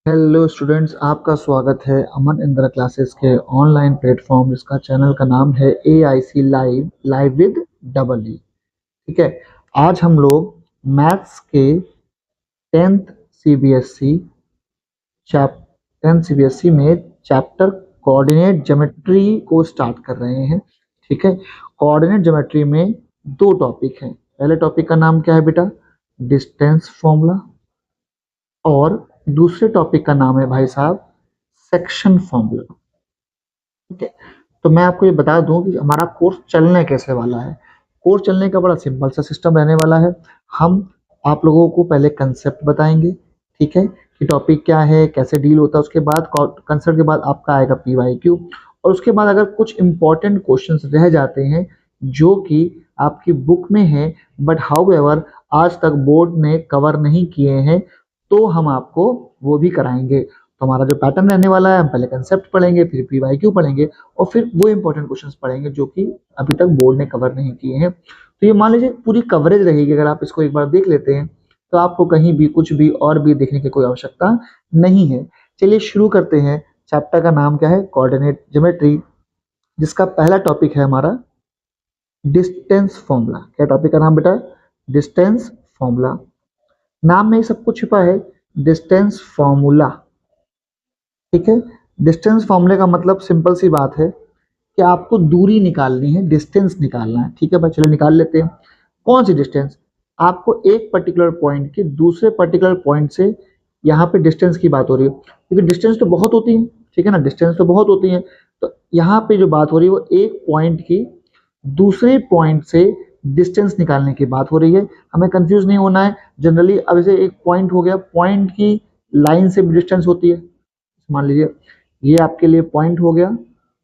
Hello students, आपका स्वागत है अमन इंदिरा क्लासेस के ऑनलाइन प्लेटफॉर्म जिसका चैनल का नाम है AIC live live with double E. ठीक है। आज हम लोग मैथ्स के 10th CBSE chap 10th CBSE में चैप्टर कोऑर्डिनेट ज्योमेट्री को स्टार्ट कर रहे हैं। ठीक है। कोऑर्डिनेट ज्योमेट्री में दो टॉपिक हैं। पहले टॉपिक का नाम क्या है बेटा? Distance formula. और दूसरे टॉपिक का नाम है भाई साहब सेक्शन फॉर्मूला। ठीक है। तो मैं आपको ये बता दूं कि हमारा कोर्स चलने कैसे वाला है। कोर्स चलने का बड़ा सिंपल सा सिस्टम रहने वाला है। हम आप लोगों को पहले कंसेप्ट बताएंगे, ठीक है, कि टॉपिक क्या है, कैसे डील होता है। उसके बाद कंसेप्ट के बाद आपका आएगा PYQ। और उसके बाद अगर कुछ इंपॉर्टेंट क्वेश्चंस रह जाते हैं जो कि आपकी बुक में है बट हाउ एवर आज तक बोर्ड ने कवर नहीं किए हैं, तो हम आपको वो भी कराएंगे। तो हमारा जो पैटर्न रहने वाला है, हम पहले कंसेप्ट पढ़ेंगे, फिर PYQ पढ़ेंगे और फिर वो इंपॉर्टेंट क्वेश्चंस पढ़ेंगे जो कि अभी तक बोर्ड ने कवर नहीं किए हैं। तो ये मान लीजिए पूरी कवरेज रहेगी। अगर आप इसको एक बार देख लेते हैं तो आपको कहीं भी कुछ भी और भी देखने की कोई आवश्यकता नहीं है। चलिए शुरू करते हैं। चैप्टर का नाम क्या है? कोऑर्डिनेट ज्योमेट्री, जिसका पहला टॉपिक है हमारा डिस्टेंस फॉर्मूला। क्या टॉपिक का नाम बेटा? Distance formula. नाम में ही सब कुछ छुपा है, डिस्टेंस फॉर्मूला। ठीक है। डिस्टेंस फॉर्मूले का मतलब सिंपल सी बात है कि आपको दूरी निकालनी है, डिस्टेंस निकालना है। ठीक है भाई, चलो निकाल लेते हैं। कौन सी डिस्टेंस? आपको एक पर्टिकुलर पॉइंट की दूसरे पर्टिकुलर पॉइंट से, यहाँ पे डिस्टेंस की बात हो रही है क्योंकि डिस्टेंस तो बहुत होती है। ठीक है ना, डिस्टेंस तो बहुत होती है। तो यहाँ पे जो बात हो रही है वो एक पॉइंट की दूसरे पॉइंट से डिस्टेंस निकालने की बात हो रही है। हमें कंफ्यूज नहीं होना है। जनरली अब जैसे एक पॉइंट हो गया, पॉइंट की लाइन से डिस्टेंस होती है। मान लीजिए ये आपके लिए पॉइंट हो गया,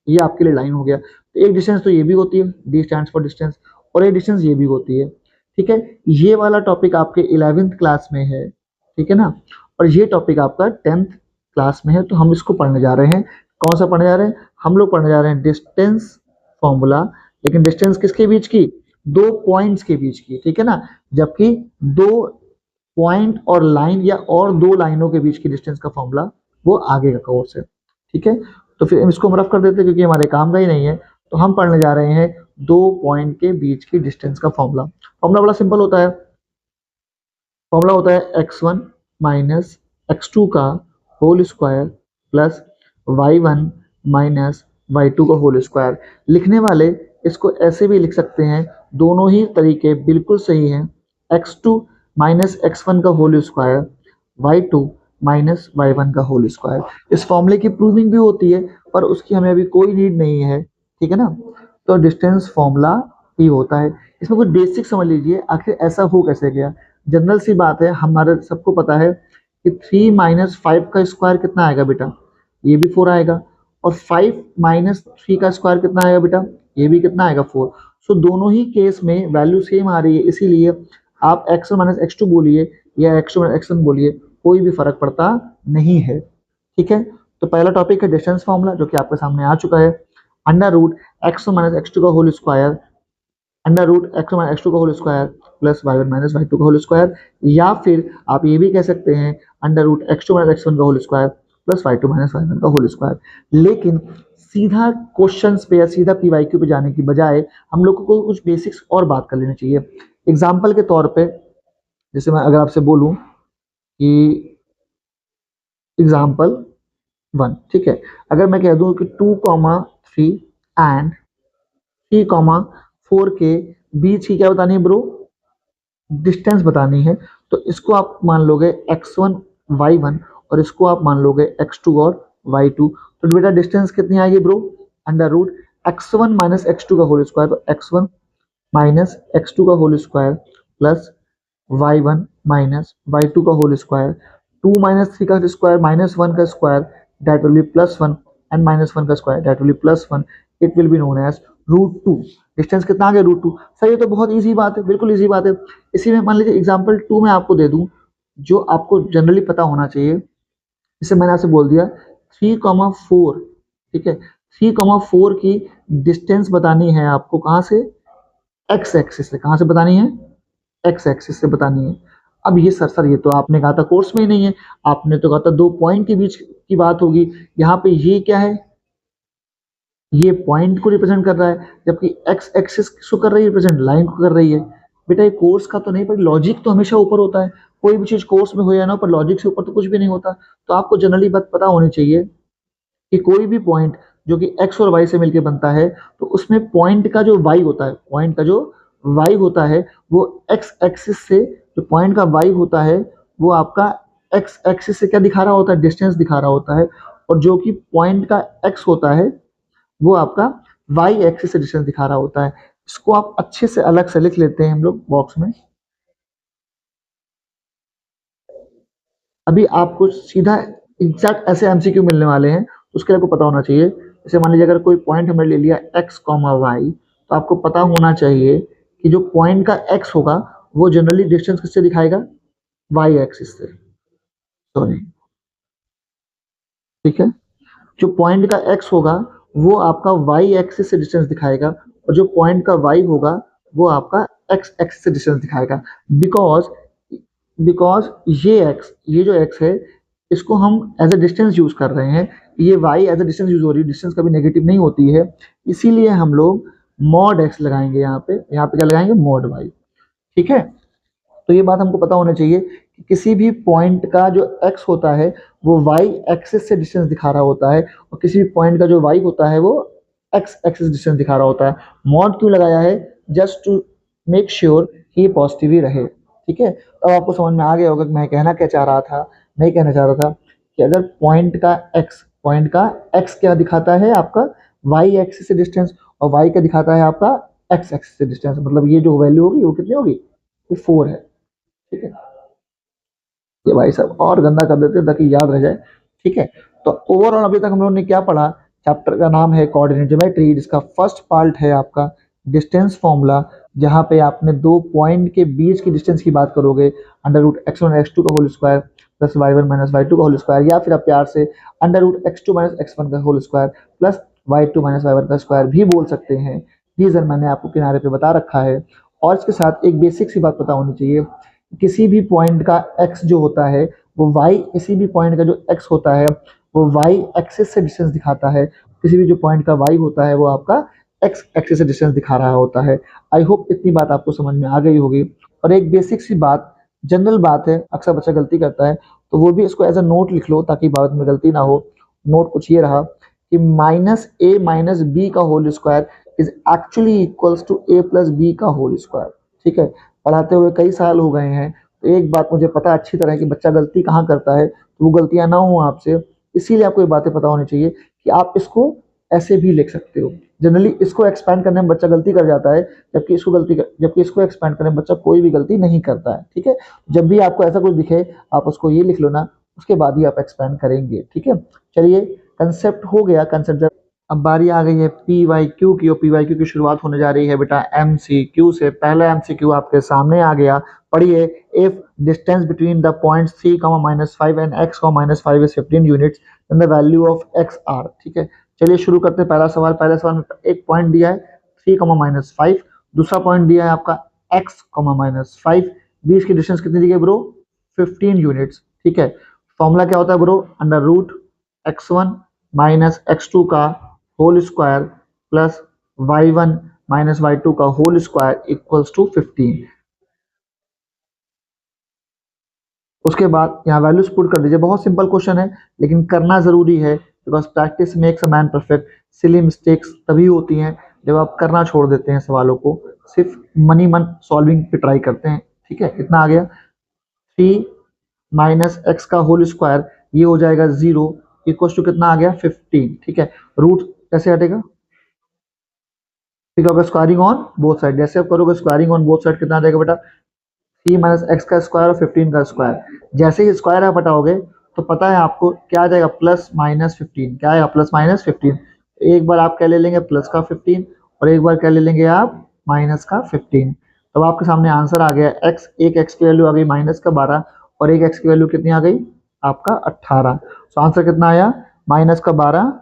ये आपके लिए लाइन हो गया। तो एक डिस्टेंस तो ये भी होती है, डी स्टैंड्स फॉर डिस्टेंस, और एक डिस्टेंस ये भी होती है। ठीक है। ये वाला टॉपिक आपके 11th क्लास में है, ठीक है ना, और ये टॉपिक आपका 10th क्लास में है। तो हम इसको पढ़ने जा रहे हैं। कौन सा पढ़ने जा रहे हैं? हम लोग पढ़ने जा रहे हैं डिस्टेंस फॉर्मूला। लेकिन डिस्टेंस किसके बीच की? दो पॉइंट्स के बीच की। ठीक है ना, जबकि दो पॉइंट और लाइन या और दो लाइनों के बीच की डिस्टेंस का फॉर्मूला वो आगे का कोर्स है। ठीक है। तो फिर इसको हम रफ कर देते हैं क्योंकि हमारे काम का ही नहीं है। तो हम पढ़ने जा रहे हैं दो पॉइंट के बीच की डिस्टेंस का फॉर्मूला। फॉर्मूला बड़ा सिंपल होता है। फॉर्मूला होता है x1 माइनस x2 का whole square plus y1 minus y2 का होल स्क्वायर। लिखने वाले इसको ऐसे भी लिख सकते हैं, दोनों ही तरीके बिल्कुल सही हैं। x2 माइनस x1 का whole square, y2 minus y1 का होल स्क्वायर। इस फॉर्मूले की प्रूविंग भी होती है पर उसकी हमें अभी कोई नीड नहीं है। ठीक है ना। तो डिस्टेंस फॉर्मूला ही होता है। इसमें कुछ बेसिक समझ लीजिए, आखिर ऐसा हो कैसे गया। जनरल सी बात है, हमारे सबको पता है कि 3 माइनस 5 का स्क्वायर कितना आएगा बेटा? ये भी 4 आएगा। और 5 माइनस 3 का स्क्वायर कितना आएगा बेटा? ये भी कितना आएगा? 4। सो दोनों ही केस में वैल्यू सेम आ रही है, इसीलिए आप x1 माइनस x2 बोलिए या x2 माइनस x1 बोलिए, कोई भी फर्क पड़ता नहीं है। ठीक है। तो पहला टॉपिक है डिस्टेंस फॉर्मूला जो कि आपके सामने आ चुका है। Under root x1 minus x2 का whole square, under root x1 minus x2 का whole square plus y1 minus y2 का होल स्क्वायर, या फिर आप ये भी कह सकते हैं under root x2 minus x1 का whole square plus y2 minus y1 का होल स्क्वायर। लेकिन सीधा क्वेश्चंस पे या सीधा PYQ पे जाने की बजाय हम लोगों को कुछ बेसिक्स और बात कर लेनी चाहिए। एग्जाम्पल के तौर पे जैसे मैं अगर आपसे बोलूं कि एग्जाम्पल 1, ठीक है, अगर मैं कह दूं कि 2,3 एंड 3,4 के बीच की क्या बतानी है ब्रो? डिस्टेंस बतानी है। तो इसको आप मान लोगे x1 y1 और इसको आप मान लोगे x2 और y2। तो बेटा डिस्टेंस कितनी आएगी bro? Under root x1 minus x2 का होल स्क्वायर, तो x1 माइनस x2 का whole square plus y1 minus y2 का होल स्क्वायर। 2 माइनस 3 का स्क्वायर माइनस 1 का square, that will be plus 1, and minus 1 का square that will be plus 1। It will be known as √2। Distance कितना आ गया? √2। Sir ये तो बहुत इजी बात है, बिल्कुल इजी बात है। इसी में मान लीजिए एग्जांपल 2 में आपको दे दूं जो आपको जनरली पता होना चाहिए। जैसे मैंने आपसे बोल दिया 3,4, ठीक है, 3,4 की डिस्टेंस बतानी है आपको कहाँ से? एक्स एक्सिस से। कहाँ से बतानी है? एक्स एक्सिस से बतानी है। अब ये सर ये तो आपने कहा था कोर्स में ही नहीं है, आपने तो कहा था दो पॉइंट के बीच की बात होगी। यहाँ पे ये क्या है, ये पॉइंट को रिप्रेजेंट कर रहा है, जबकि एक्स एक्सिस किसको कर रही है, रिप्रेजेंट लाइन को कर रही है। बेटा ये कोर्स का तो नहीं, पर लॉजिक तो हमेशा ऊपर होता है। कोई भी चीज कोर्स में हो या ना, पर लॉजिक से ऊपर तो कुछ भी नहीं होता। तो आपको जनरली बात पता होनी चाहिए कि कोई भी पॉइंट जो कि एक्स और वाई से मिलकर बनता है, तो उसमें पॉइंट का जो वाई होता है, पॉइंट का जो वाई होता है वो एक्स एक्सिस से, जो पॉइंट का वाई होता है वो आपका एक्स एक्सिस से क्या दिखा रहा होता है, डिस्टेंस दिखा रहा होता है। और जो कि पॉइंट का एक्स होता है वो आपका वाई एक्सिस से डिस्टेंस दिखा रहा होता है। इसको आप अच्छे से अलग से लिख लेते हैं हम लोग बॉक्स में। अभी आपको सीधा एग्जैक्ट ऐसे एमसीक्यू मिलने वाले हैं, तो उसके लिए आपको पता होना चाहिए। जैसे मान लीजिए अगर कोई पॉइंट हमने ले लिया एक्स कॉमा वाई, तो आपको पता होना चाहिए कि जो पॉइंट का एक्स होगा वो जनरली डिस्टेंस किससे दिखाएगा, वाई एक्सिस से। सॉरी, ठीक है। जो पॉइंट का एक्स होगा वो आपका वाई एक्सिस से डिस्टेंस दिखाएगा, और जो पॉइंट का वाई होगा वो आपका एक्स एक्सिस से डिस्टेंस दिखाएगा। बिकॉज बिकॉज ये जो एक्स है, इसको हम एज ए डिस्टेंस यूज कर रहे हैं, ये y as a distance use हो रही है, डिस्टेंस कभी नेगेटिव नहीं होती है। इसीलिए हम लोग मॉड एक्स लगाएंगे यहाँ पे क्या लगाएंगे, मॉड वाई। ठीक है। तो ये बात हमको पता होना चाहिए कि किसी भी पॉइंट का जो एक्स होता है वो वाई एक्सिस से डिस्टेंस दिखा रहा होता है, और किसी भी पॉइंट का जो वाई होता है वो एक्स एक्सिस डिस्टेंस दिखा रहा होता है। मॉड क्यों लगाया है, जस्ट टू मेक श्योर कि ये पॉजिटिव ही रहे। ठीक है। अब आपको समझ में आ गया होगा कि मैं कहना क्या चाह रहा था। मैं कहना चाह रहा था कि अगर पॉइंट का एक्स क्या दिखाता है, आपका वाई एक्सिस से डिस्टेंस, और वाई का दिखाता है आपका एक्स एक्सिस से डिस्टेंस, मतलब ये जो वैल्यू होगी वो कितनी होगी, ये 4 है। ठीक है। ये भाई साहब और गंदा कर देते हैं ताकि याद रह जाए। ठीक है। तो ओवरऑल अभी तक हम लोगों ने क्या पढ़ा, चैप्टर का नाम है कोऑर्डिनेट ज्योमेट्री, जिसका फर्स्ट पार्ट है आपका डिस्टेंस फॉर्मूला, जहां पे आपने दो पॉइंट के बीच की डिस्टेंस की बात करोगे, under root X one X two का whole square plus Y one minus Y two का होल स्क्वायर, या फिर आप प्यार से under root X two minus X one का whole square plus Y two minus Y one का square भी बोल सकते हैं। रीजन मैंने आपको किनारे पे बता रखा है। और इसके साथ एक बेसिक सी बात पता होनी चाहिए, किसी भी पॉइंट का x जो होता है वो y, किसी भी पॉइंट का जो x होता है वो y एक्सिस से डिस्टेंस दिखाता है, किसी भी जो पॉइंट का y होता है वो आपका x एक्सिस से डिस्टेंस दिखा रहा होता है। आई होप इतनी बात आपको समझ में आ गई होगी। और एक बेसिक सी बात, जनरल बात है, अक्सर बच्चा गलती करता है, तो वो भी इसको एज अ नोट लिख लो ताकि बाद में गलती ना हो। नोट कुछ ये रहा कि माइनस ए माइनस बी का whole square is actually equals to a plus b का होल स्क्वायर। ठीक है। पढ़ाते हुए कई साल हो गए हैं, तो एक बात मुझे पता अच्छी तरह है कि बच्चा गलती कहाँ करता है, तो वो गलतियां ना हो आपसे। इसीलिए आपको ये बातें पता होनी चाहिए कि आप इसको ऐसे भी लिख सकते हो। जनरली इसको एक्सपैंड करने में बच्चा गलती कर जाता है, जबकि इसको एक्सपैंड करने में बच्चा कोई भी गलती नहीं करता है। ठीक है। जब भी आपको ऐसा कुछ दिखे आप उसको ये लिख लो ना, उसके बाद ही आप एक्सपैंड करेंगे। ठीक है। चलिए, कंसेप्ट हो गया, कंसेप्ट। अब बारी आ गई है पी वाई क्यू की, और पी वाई क्यू की शुरुआत होने जा रही है बेटा एमसीक्यू से। पहला एमसीक्यू आपके सामने आ गया, पढ़िए। If distance between the point 3, -5 and x, -5 is 15 units, then the value of x are. ठीक है। चलिए शुरू करते हैं। पहला सवाल, पहले सवाल में एक पॉइंट दिया है 3, -5, दूसरा पॉइंट दिया है आपका x, -5, बीच की डिस्टेंस कितनी दी गई ब्रो, 15 यूनिट्स। ठीक है। फॉर्मूला क्या होता है bro, under root x1 minus x2 का whole square plus y1 minus y2 का होल स्क्वायर इक्वल्स टू 15। उसके बाद यहाँ वैल्यूज पुट कर दीजिए। बहुत सिंपल क्वेश्चन है, लेकिन करना जरूरी है, because practice makes a man perfect. Silly mistakes तभी होती हैं जब आप करना छोड़ देते हैं सवालों को, सिर्फ मनी मन सॉल्विंग पे ट्राई करते हैं। ठीक है। इतना आ गया, 3 - x का होल स्क्वायर, ये हो जाएगा 0, इक्वल टू कितना आ गया 15। ठीक है। रूट कैसे हटेगा, ठीक है, स्क्वायरिंग ऑन बोथ साइड। जैसे आप करोगे स्क्वायरिंग ऑन बोथ साइड, कितना आ जाएगा बेटा, 3 - x का स्क्वायर और 15 का स्क्वायर। जैसे ही स्क्वायर आप हटाओगे तो पता है आपको क्या आ जाएगा, +-15। क्या आएगा, +-15। एक बार आप क्या ले लेंगे, प्लस का 15, और एक बार क्या ले लेंगे आप, माइनस का 15। तो आपके सामने आंसर आ गया एक्स, एक एक्स की वैल्यू आ गई -12, और एक एक्स की वैल्यू कितनी आ गई आपका 18। तो आंसर कितना आया, -12,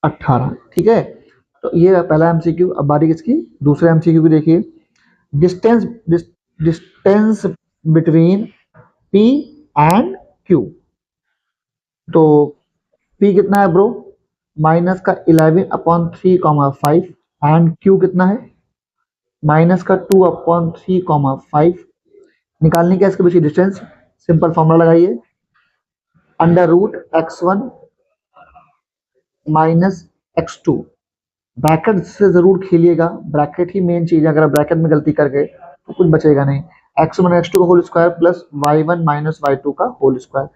18। ठीक है। तो ये पहला एमसीक्यू। अब बारी किसकी, दूसरा एमसीक्यू की देखिए। Distance distance between P and Q। तो P कितना है ब्रो, माइनस का 11/3, 5 एंड Q कितना है, माइनस का 2/3, 5। निकालने का इसके पीछे डिस्टेंस, सिंपल फॉर्मूला लगाइए, √x1 माइनस x2। ब्रैकेट से जरूर खेलिएगा, ब्रैकेट ही मेन चीज है, अगर आप ब्रैकेट में गलती कर गए तो कुछ बचेगा नहीं। x1 x2 का whole square plus y1 minus y2 का होल स्क्वायर।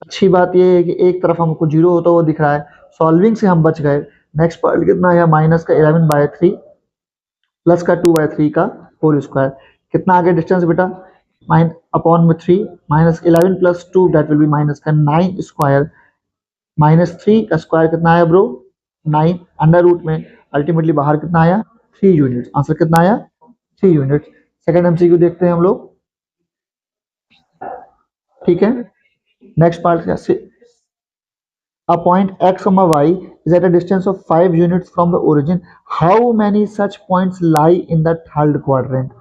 अच्छी बात ये है कि एक तरफ हमको जीरो होता हुआ दिख रहा है, सॉल्विंग से हम बच गए। नेक्स्ट पार्ट कितना है, माइनस का 11/3 प्लस का 2/3 का होल स्क्वायर। कितना आ गया डिस्टेंस बेटा, माइन अपॉन में 3, minus 11 plus 2 that will B minus का 9 स्क्वायर, माइनस 3 का स्क्वायर कितना आया ब्रो, 9 अंडर रूट में, अल्टीमेटली बाहर कितना आया, 3 यूनिट। आंसर कितना आया, 3 यूनिट। सेकंड एमसीक्यू देखते हैं हम लोग, ठीक है। नेक्स्ट पार्ट क्या, a point x, y is at a distance of 5 units from the origin. How many such points lie in the third quadrant?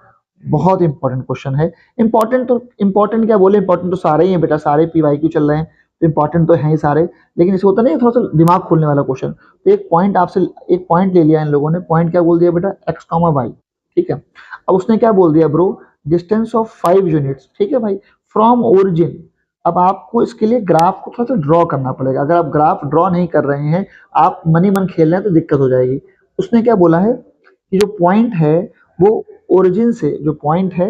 बहुत इंपॉर्टेंट क्वेश्चन है। इंपॉर्टेंट क्या बोले, इंपॉर्टेंट तो सारे ही हैं बेटा, सारे PYQ चल रहे हैं तो इंपॉर्टेंट तो हैं ही सारे, लेकिन इससे होता नहीं है थोड़ा सा दिमाग खोलने वाला क्वेश्चन। तो एक पॉइंट आपसे, एक पॉइंट ले लिया इन लोगों ने, पॉइंट क्या बोल दिया बेटा, x, y, ठीक है। अब उसने क्या बोल दिया ब्रो, डिस्टेंस ऑफ 5 यूनिट्स, ठीक है भाई, फ्रॉम ओरिजिन। अब आपको इसके लिए ग्राफ को थोड़ा सा ड्रॉ करना पड़ेगा, अगर आप ग्राफ ड्रॉ नहीं कर रहे हैं, आप मनी मन खेल रहे हैं तो दिक्कत हो जाएगी। उसने क्या बोला है कि जो पॉइंट है वो ओरिजिन से, जो पॉइंट है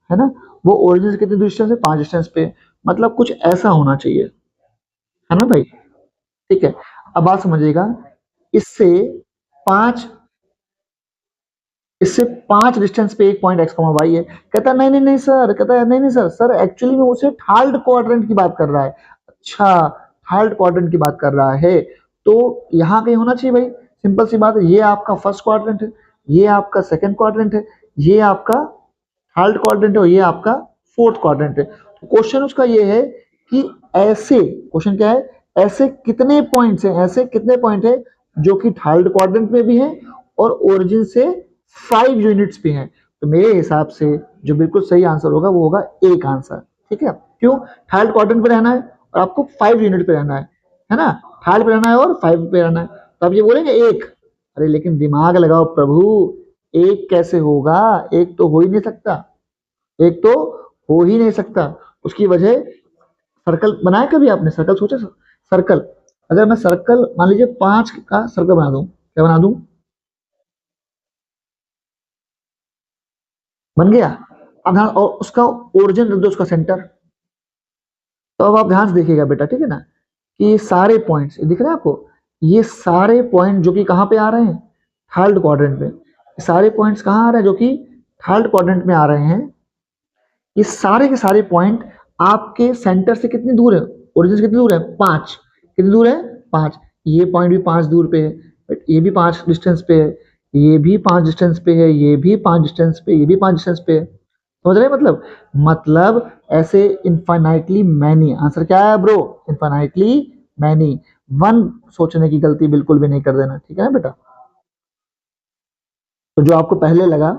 ना, वो ओरिजिन से कितनी डिस्टेंस है, 5 डिस्टेंस पे, मतलब कुछ ऐसा होना चाहिए, है ना भाई, ठीक है। अब बात समझिएगा, इससे 5 इससे 5 डिस्टेंस पे एक पॉइंट x, y है। कहता है नहीं नहीं नहीं सर, कहता है नहीं नहीं सर, सर एक्चुअली में उसे थर्ड क्वाड्रेंट की बात कर रहा है। अच्छा, थर्ड क्वाड्रेंट की बात कर रहा है, तो यहाँ कहीं होना चाहिए भाई, सिंपल सी बात है, ये आपका फर्स्ट क्वाड्रेंट है, ये आपका सेकंड क्वाड्रेंट है, ये आपका थर्ड क्वाड्रेंट है और ये आपका फोर्थ क्वाड्रेंट है। तो क्वेश्चन उसका ये है कि ऐसे, क्वेश्चन क्या है, ऐसे कितने पॉइंट्स हैं, ऐसे कितने पॉइंट है जो कि थर्ड क्वाड्रेंट में भी हैं और ओरिजिन से 5 यूनिट्स पे हैं। तो मेरे हिसाब से जो बिल्कुल सही आंसर होगा वो होगा एक आंसर, ठीक है। क्यों, थर्ड क्वाड्रेंट पे रहना है और आपको 5 यूनिट पे रहना है ना, थर्ड पे रहना है और 5 पे रहना है, तो आप ये बोलेंगे एक, अरे लेकिन दिमाग लगाओ प्रभु, एक कैसे होगा, एक तो हो ही नहीं सकता, एक तो हो ही नहीं सकता। उसकी वजह, सर्कल बनाया कभी आपने, सर्कल सोचा, सर्कल, अगर मैं सर्कल मान लीजिए 5 का सर्कल बना दूं, क्या बना दूं, बन गया। अब ध्यान, और उसका ओरिजिन रख दो, उसका सेंटर। तो अब आप ध्यान से देखिएगा बेटा, ठीक है ना, कि ये सारे पॉइंट्स दिख रहे हैं आपको, ये सारे पॉइंट जो कि कहाँ पे आ रहे हैं, थर्ड क्वाड्रेंट में। सारे पॉइंट्स कहाँ आ रहे हैं, जो कि थर्ड क्वाड्रेंट में आ रहे हैं। ये सारे के सारे पॉइंट आपके सेंटर से कितनी दूर है, ओरिजिन से कितनी दूर है, 5। कितनी दूर है, 5। ये पॉइंट भी 5 दूर पे है, ये भी 5 डिस्टेंस पे है, ये भी 5 डिस्टेंस पे है, ये भी 5 डिस्टेंस पे, ये भी 5 डिस्टेंस पे है। समझ रहे, मतलब ऐसे इनफाइनाइटली मैनी। आंसर क्या है ब्रो, इनफाइनाइटली मैनी। वन सोचने की गलती बिल्कुल भी नहीं कर देना, ठीक है ना बेटा। तो जो आपको पहले लगा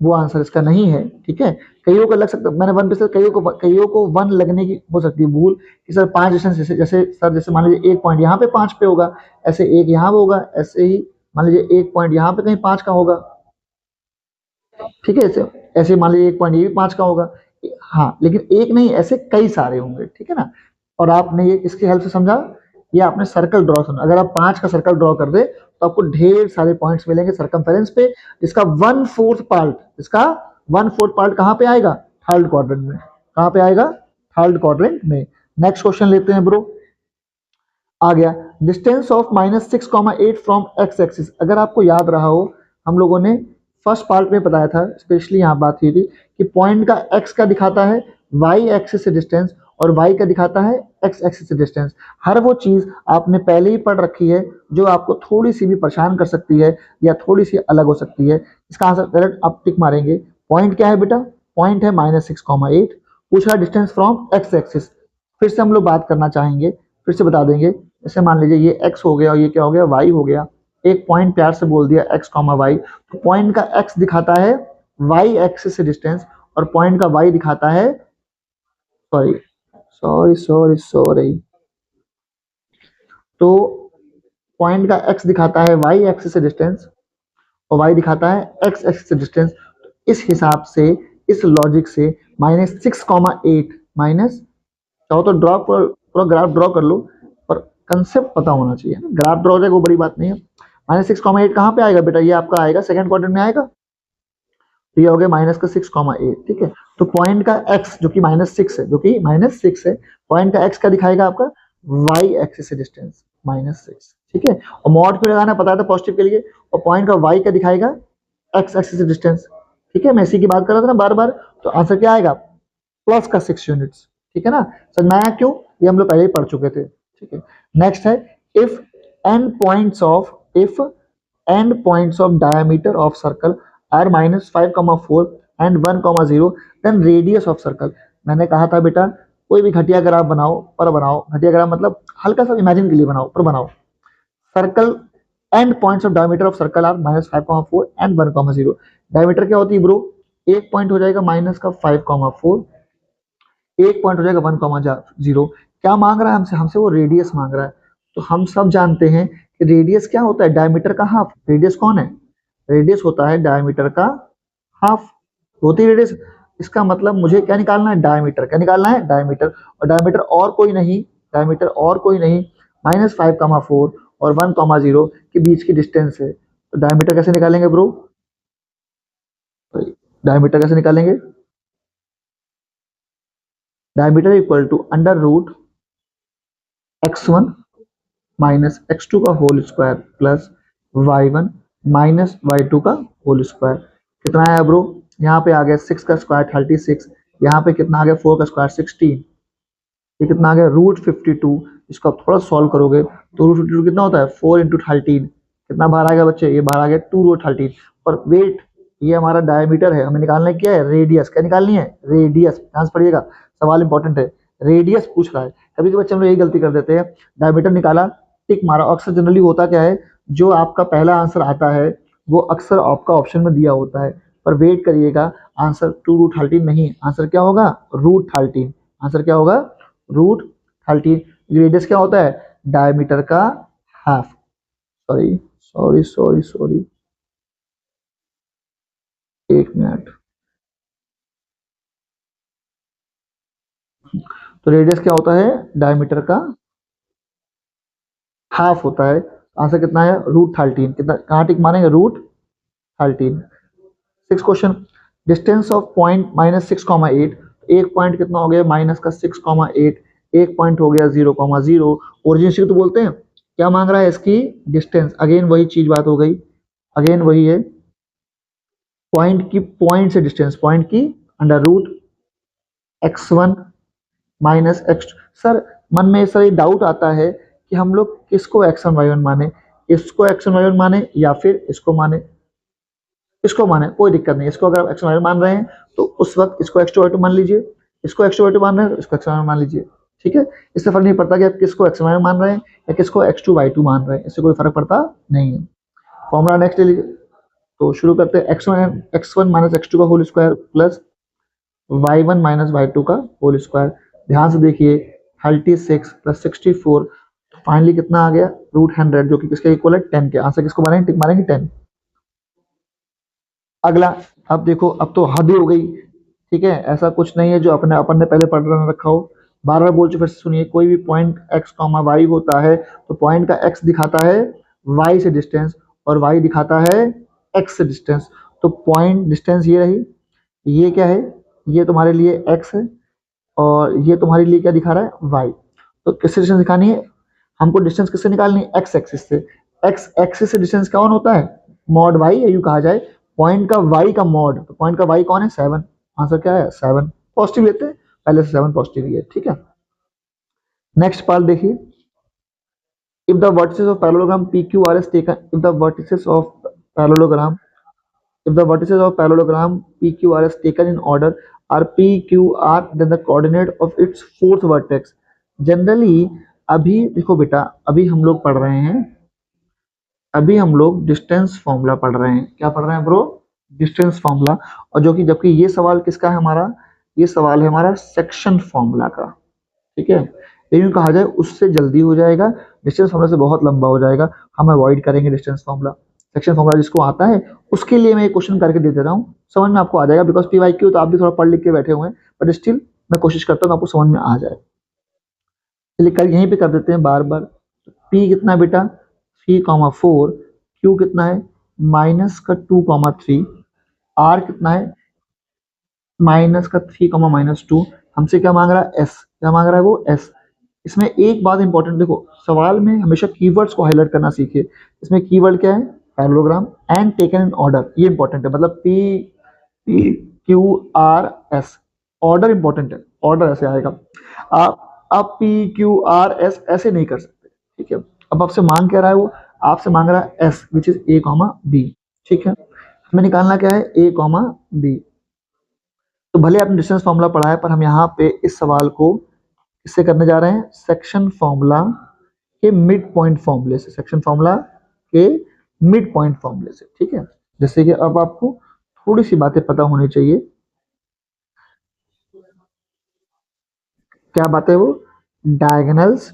वो आंसर इसका नहीं है, ठीक है। कईयों को लग सकता, मैंने वन पे से कईयों को वन लगने की हो सकती है भूल कि सर 5 डिस्टेंस, जैसे जैसे सर, जैसे मान लीजिए एक पॉइंट यहाँ पे 5 पे होगा, ऐसे एक यहाँ होगा, ऐसे ही मान लीजिए एक पॉइंट यहाँ पे कहीं 5 का होगा, ठीक है। ऐसे ऐसे मान लीजिए एक पॉइंट ये भी 5 का होगा, हाँ, लेकिन एक नहीं, ऐसे कई सारे होंगे, ठीक है ना। और आपने ये इसकी हेल्प से समझा, ये आपने सर्कल ड्रॉ समझा। अगर आप 5 का सर्कल ड्रॉ कर दे तो आपको ढेर सारे पॉइंट्स मिलेंगे सरकमफेरेंस पे, जिसका 1/4 पार्ट, इसका 1/4 पार्ट कहाँ पे आएगा, थर्ड क्वाड्रेंट में। कहाँ पे आएगा, थर्ड क्वाड्रेंट में। नेक्स्ट क्वेश्चन लेते हैं ब्रो, आ गया, distance of -6,8 from x axis. अगर आपको याद रहा हो, हम लोगों ने फर्स्ट पार्ट में बताया था, स्पेशली यहाँ बात हुई थी कि पॉइंट का एक्स का दिखाता है वाई एक्सिस से डिस्टेंस और वाई का दिखाता है एक्स एक्सिस से डिस्टेंस। हर वो चीज आपने पहले ही पढ़ रखी है जो आपको थोड़ी सी भी परेशान कर सकती है या थोड़ी सी अलग हो सकती है। इसका आंसर करेक्ट आप टिक मारेंगे। पॉइंट क्या है बेटा, पॉइंट है -6,8, पूछा डिस्टेंस फ्रॉम एक्स एक्सिस। फिर से हम लोग बात करना चाहेंगे, फिर से बता देंगे। जैसे मान लीजिए ये x हो गया और ये क्या हो गया, y हो गया। एक पॉइंट प्यार से बोल दिया x, y, तो पॉइंट का x दिखाता है y एक्सिस से डिस्टेंस और पॉइंट का y दिखाता है, सॉरी सॉरी सॉरी सॉरी, तो पॉइंट का x दिखाता है y एक्सिस से डिस्टेंस और y दिखाता है x एक्सिस से डिस्टेंस। इस हिसाब से, इस लॉजिक से -6,8 माइनस, चाहो तो ड्रॉ पूरा ग्राफ ड्रॉ कर लो, पर कंसेप्ट पता होना चाहिए ना, ग्राफ ड्रॉ हो जाएगा वो बड़ी बात नहीं है। -6,8 कहाँ पे आएगा बेटा, ये आपका आएगा सेकंड क्वाड्रेंट में आएगा, तो ये हो गया -6,8, ठीक है। तो पॉइंट का x जो कि -6 है, जो कि -6 है, पॉइंट का x का दिखाएगा आपका y एक्सिस से डिस्टेंस -6, ठीक है। और मॉड क्यों लगाना पता था पॉजिटिव के लिए, और पॉइंट का y का दिखाएगा x एक्सिस से डिस्टेंस, ठीक है। मैं इसी की बात कर रहा था ना बार बार, तो आंसर क्या आएगा, प्लस का 6 यूनिट्स, ठीक है ना। समझ में आया क्यों, ये हम लोग पहले ही पढ़ चुके थे, ठीक है। नेक्स्ट है, if and points of, if end points of diameter of circle are -5,4 and 1,0, then radius of circle। मैंने कहा था बेटा कोई भी घटिया ग्राफ बनाओ, पर बनाओ, घटिया ग्राफ मतलब हल्का सा इमेजिन के लिए बनाओ, पर बनाओ। Circle and points of diameter of circle are -5,4 and 1,0। Diameter क्या होती है ब्रो, एक पॉइंट हो जाएगा -5,4, एक पॉइंट हो जाएगा 1,0। क्या मांग रहा है हमसे, हमसे वो रेडियस मांग रहा है। तो हम सब जानते हैं कि रेडियस क्या होता है, डायमीटर का हाफ। रेडियस कौन है, रेडियस होता है डायमीटर का हाफ, होती है रेडियस। इसका मतलब मुझे क्या निकालना है, डायमीटर। क्या निकालना है, डायमीटर। और डायमीटर और कोई नहीं, डायमीटर और कोई नहीं, -5,4 और 1,0 के बीच की डिस्टेंस है। तो डायमीटर कैसे निकालेंगे ब्रो, डायमीटर कैसे निकालेंगे, diameter equal to √x1 minus x2 का whole square plus y1 minus y2 का होल स्क्वायर। कितना आया ब्रो, यहाँ पे आ गया 6 का स्क्वायर 36, यहाँ पे कितना आ गया 4 का स्क्वायर 16, ये कितना आ गया √52। इसको आप थोड़ा सॉल्व करोगे तो √52 कितना होता है, 4 × 13, कितना बाहर आएगा बच्चे, ये बाहर आ गया 2√13। पर वेट, ये हमारा डायमीटर है, हमें निकालना क्या है, रेडियस। क्या निकालनी है, रेडियस। ध्यान से पढ़िएगा, सवाल इंपॉर्टेंट है, रेडियस पूछ रहा है। कभी कभी बच्चे हम लोग यही गलती कर देते हैं, डायमीटर निकाला, टिक मारा। अक्सर जनरली होता क्या है, जो आपका पहला आंसर आता है वो अक्सर आपका ऑप्शन में दिया होता है, पर वेट करिएगा, आंसर 2√13 नहीं, आंसर क्या होगा, √13। आंसर क्या होगा, √13। रेडियस क्या होता है, डायमीटर का half. Sorry sorry sorry sorry, एक मिनट। तो रेडियस क्या होता है, डायमीटर का हाफ होता है। आंसर कितना है, √13। कितना, कहाँ टिक मारेंगे, √13। 6 क्वेश्चन, डिस्टेंस ऑफ पॉइंट -6,8, एक पॉइंट कितना हो गया, -6,8, एक पॉइंट हो गया 0,0। ओरिजिन तो बोलते हैं, क्या मांग रहा है, इसकी डिस्टेंस। अगेन वही चीज बात हो गई, अगेन वही है, पॉइंट की, पॉइंट से डिस्टेंस, पॉइंट की √x1 माइनस x2। सर मन में सर ये डाउट आता है कि हम लोग किसको x1 y1 माने, इसको x1 y1 माने या फिर इसको माने, इसको माने, कोई दिक्कत नहीं। इसको अगर x1 y1 मान रहे हैं तो उस वक्त इसको x2 y2 मान लीजिए, इसको x2 y2 मान रहे हैं तो इसको x1 y1 मान लीजिए, ठीक है। इससे फर्क नहीं पड़ता कि आप किसको x1 y1 मान रहे हैं या किसको x2 y2 मान रहे हैं, इससे कोई फर्क पड़ता नहीं है। फॉर्मूला नेक्स्ट ले लीजिए, तो शुरू करते हैं, x1 माइनस x2 का whole square plus y1 minus y2 का होल स्क्वायर। ध्यान से देखिए, 36 प्लस 64, तो फाइनली कितना आ गया, √100, जो कि किसके इक्वल है, 10 के। आंसर किसको मारेंगे, टिक मारेंगे 10। अगला, अब देखो, अब तो हद हो गई, ठीक है। ऐसा कुछ नहीं है जो अपने अपन ने पहले पढ़ रखा हो, बार बार बोल चुके, फिर सुनिए। कोई भी पॉइंट x, y होता है तो पॉइंट का x दिखाता है y से डिस्टेंस और y दिखाता है x से डिस्टेंस। तो पॉइंट डिस्टेंस ये रही, ये क्या है, ये तुम्हारे लिए x है और ये तुम्हारे लिए क्या दिखा रहा है, y। तो किससे डिस्टेंस दिखानी है, हमको डिस्टेंस किससे निकालनी है, x एक्सिस से। x एक्सिस से डिस्टेंस कौन होता है, मॉड y, या यूं कहा जाए पॉइंट का y का मॉड। तो पॉइंट का y कौन है, 7। आंसर क्या है, 7। पॉजिटिव लेते हैं, पहले से 7 पॉजिटिव ही है, ठीक है। नेक्स्ट पार्ट देखिए, if the vertices of parallelogram PQRS taken, if the vertices of parallelogram, if the vertices of parallelogram PQRS taken in order are PQR, then the coordinate of its fourth vertex। Generally अभी देखो बेटा, अभी हम लोग पढ़ रहे हैं, अभी हम लोग डिस्टेंस फॉर्मूला पढ़ रहे हैं। क्या पढ़ रहे हैं ब्रो, डिस्टेंस फॉर्मूला, और जो कि जबकि ये सवाल किसका है हमारा, ये सवाल है हमारा सेक्शन फॉर्मूला का, ठीक है। लेकिन कहा जाए उससे जल्दी हो जाएगा, डिस्टेंस फॉर्मूला से बहुत लंबा हो जाएगा, हम अवॉइड करेंगे डिस्टेंस फॉर्मूला। सेक्शन फॉर्मूला जिसको आता है उसके लिए मैं एक क्वेश्चन करके दे दे रहा हूँ, समझ में आपको आ जाएगा, बिकॉज PYQ तो आप भी थोड़ा पढ़ लिख के बैठे हुए हैं, बट स्टिल मैं कोशिश करता हूँ आपको समझ में आ जाए। चलिए कर यहीं पे कर देते हैं बार बार। P कितना है बेटा 3,4, Q कितना है माइनस का 2,3, R कितना है माइनस का 3,-2, हमसे क्या मांग रहा है S, क्या मांग रहा है वो S। इसमें एक बात इंपॉर्टेंट देखो, सवाल में हमेशा कीवर्ड्स को हाईलाइट करना सीखिए। इसमें कीवर्ड क्या है, parallelogram and taken in order, ये इंपॉर्टेंट है, मतलब PQRS ऑर्डर इंपॉर्टेंट है, ऑर्डर ऐसे आएगा। आप PQRS ऐसे नहीं कर सकते, ठीक है। अब आपसे मांग क्या रहा है वो, आपसे मांग रहा है S which is A, B, ठीक है। हमें निकालना क्या है A, B। तो भले आपने डिस्टेंस फॉर्मूला पढ़ा है, पर हम यहाँ पे इस सवाल को इससे करने जा रहे हैं सेक्शन फॉर्मूला के मिड पॉइंट फॉर्मूले से, सेक्शन फॉर्मूला के मिड पॉइंट फॉर्मूले से, ठीक है। जैसे कि अब आपको थोड़ी सी बातें पता होनी चाहिए। क्या बात है वो, डायगोनल्स,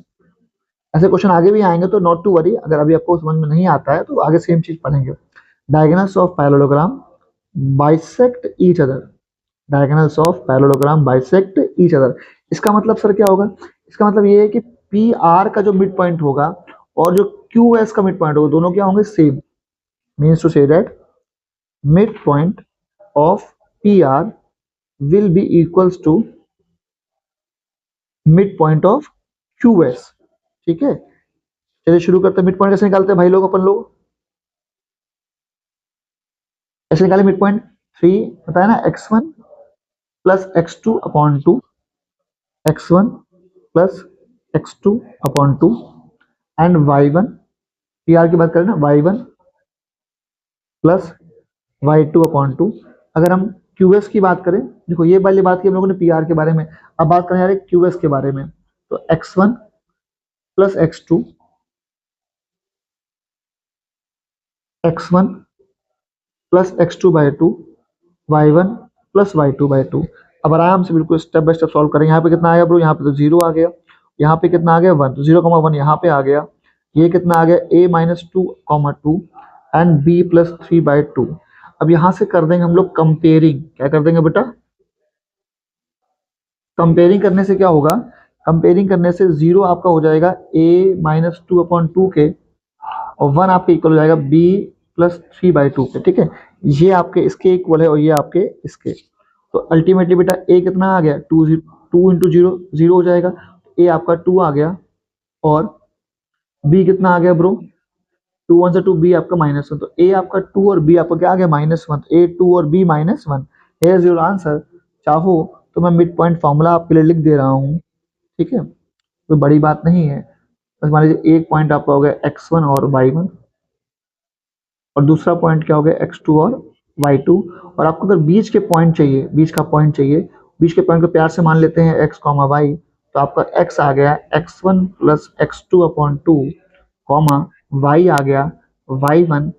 ऐसे क्वेश्चन आगे भी आएंगे तो नॉट टू वरी, अगर अभी आपको समझ में नहीं आता है तो आगे सेम चीज पढ़ेंगे। Diagonals of parallelogram bisect each other, diagonals of parallelogram bisect each other. इसका मतलब सर क्या होगा, इसका मतलब ये है कि पी आर का जो मिड पॉइंट होगा और जो क्यू एस का मिड पॉइंट होगा, दोनों क्या होंगे same, means to say that mid point of P R will be equals to mid point of Q S, ठीक है। चलिए शुरू करते हैं, मिड पॉइंट कैसे निकालते हैं भाई लोग, अपन लोग ऐसे निकाले मिड पॉइंट, 3 बताया ना, x1 plus x2/2, x1 plus x2/2 and y1, P R की बात करें ना, y1 प्लस y2/2। अगर हम QS की बात करें, देखो ये वाली बात की हम लोगों ने PR के बारे में, अब बात करें यार QS के बारे में, तो x1 plus x2, x1 plus x2/2, y1 plus y2/2। अब आराम से बिल्कुल स्टेप बाय स्टेप सॉल्व करें। यहाँ पे कितना आया ब्रो, यहाँ पे तो 0 आ गया, यहाँ पे कितना आ गया 1, तो 0,1 यहाँ पे आ गया, ये कितना आ गया A-2,2 एंड B प्लस 3/2। अब यहाँ से कर देंगे हम लोग कंपेयरिंग, क्या कर देंगे बेटा, कंपेयरिंग करने से क्या होगा, कंपेयरिंग करने से 0 आपका हो जाएगा A-2/2 के, और 1 आपके इक्वल हो जाएगा B प्लस 3/2 के, ठीक है। ये आपके इसके इक्वल है और ये आपके इसके, तो अल्टीमेटली बेटा A कितना आ गया 2 इंटू 0 0 हो जाएगा, A आपका 2 आ गया, और B कितना आ गया ब्रो, 2 1 से 2, B आपका -1, तो A आपका 2 और B आपका क्या आ गया -1, A 2 और B -1, here is your answer. चाहो तो मैं मिड पॉइंट फॉर्मूला आपके लिए लिख दे रहा हूँ, ठीक है, कोई बड़ी बात नहीं है। बस मान लीजिए एक पॉइंट आपका हो गया x1 और y1, और दूसरा पॉइंट क्या हो गया x2 और y2, और आपको अगर बीच के पॉइंट चाहिए, बीच का पॉइंट चाहिए, बीच के पॉइंट को प्यार से मान लेते हैं x, y, तो आपका x आ गया x1 प्लस x2/2, y आ गया y1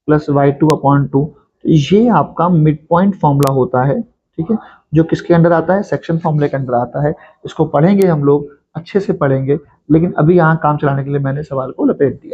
प्लस y2/2। तो ये आपका मिड पॉइंट फॉर्मूला होता है, ठीक है, जो किसके अंडर आता है, सेक्शन फॉर्मूले के अंडर आता है। इसको पढ़ेंगे हम लोग, अच्छे से पढ़ेंगे, लेकिन अभी यहाँ काम चलाने के लिए मैंने सवाल को लपेट दिया।